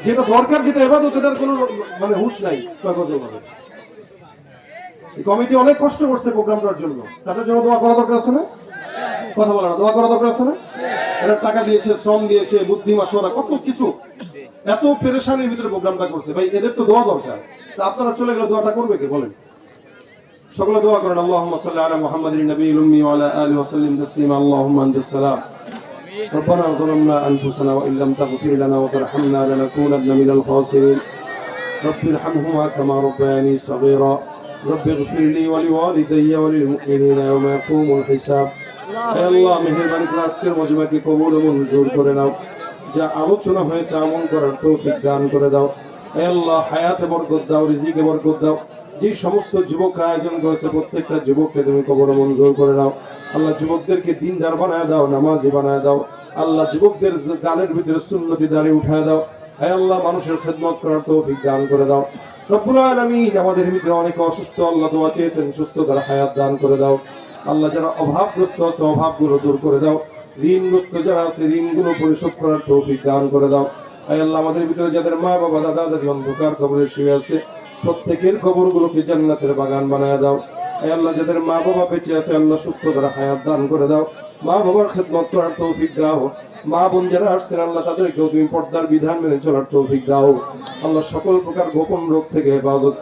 যেটা দরকার, যেটা ইবাদত, এটার কোনো মানে হুঁশ নাই। কমিটি অনেক কষ্ট করছে প্রোগ্রামটার জন্য, তাদের জন্য দোয়া করা দরকার আছে না? কথা বলে না, দোয়া করা দরকার আছে না? এরা টাকা দিয়েছে, শ্রম দিয়েছে, বুদ্ধি মাশওয়ারা, কত কিছু, এত পেরেশানির ভিতরে প্রোগ্রামটা করছে। ভাই এদের তো দোয়া দরকার। তা আপনারা চলে গেলে দোয়াটা করবে কে বলেন? সকলে দোয়া করেন। আল্লাহুম্মা সাল্লি আলা মুহাম্মাদিন নবিয়্যিল উম্মি ওয়া আলা আলিহি ওয়া সাল্লিম তাসলিমা। আল্লাহুম্মা আনতাস সালাম। ربنا ظلمنا أنفسنا وإن لم تغفر لنا وترحمنا لنكونن من الخاسرين. رب ارحمهما كما ربياني صغيرا. رب اغفر لي ولوالدي وللمؤمنين يوم يقوم الحساب. হে আল্লাহ, মেহেরবানি করে আজকের মজমাকে কবুল ও মঞ্জুর করে নাও। যা আলোচনা হয়েছে আমল করার তৌফিক দান করে দাও। হে আল্লাহ, হায়াতে বরকত দাও, রিজিকে বরকত দাও। যে সমস্ত যুবকরা আয়োজন করেছে প্রত্যেকটা যুবককে তুমি কবর মঞ্জুর করে নাও। আল্লাহ, যুবকদেরকে দিনদার বানায় দাও, নামাজি বানায় দাও। আল্লাহ, যুবকদের গালের ভিতরে সুন্নতি দাঁড়িয়ে উঠায় দাও। হে আল্লাহ, মানুষের খেদমত করার তৌফিক দান করে দাও। রব্বুল আলামিন, আমাদের ভিতরে অনেকে অসুস্থ, আল্লাহ দোয়া চেয়েছেন, সুস্থতার হায়াত দান করে দাও। আল্লাহ, যারা অভাবগ্রস্ত আছে অভাবগুলো দূর করে দাও। ঋণগ্রস্ত যারা আছে ঋণগুলো পরিশোধ করার তৌফিক দান করে দাও। হে আল্লাহ, আমাদের ভিতরে যাদের মা বাবা দাদা দাদি অন্ধকার কবরে শুয়ে আছে, প্রত্যেকের কবরগুলোকে জান্নাতের বাগান বানায় দাও। হে আল্লাহ, যাদের মা বাবা বেঁচে আছে, আল্লাহ সুস্থতার হায়াত দান করে দাও। মা বাবার খেদমত করার তৌফিক দাও। মা বোন যারা আসছেন, আল্লাহ তাদেরকেও তুমি পর্দার বিধান মেনে চলার তৌফিক দাও। আল্লাহ, সকল প্রকার গোপন রোগ থেকে হেফাজত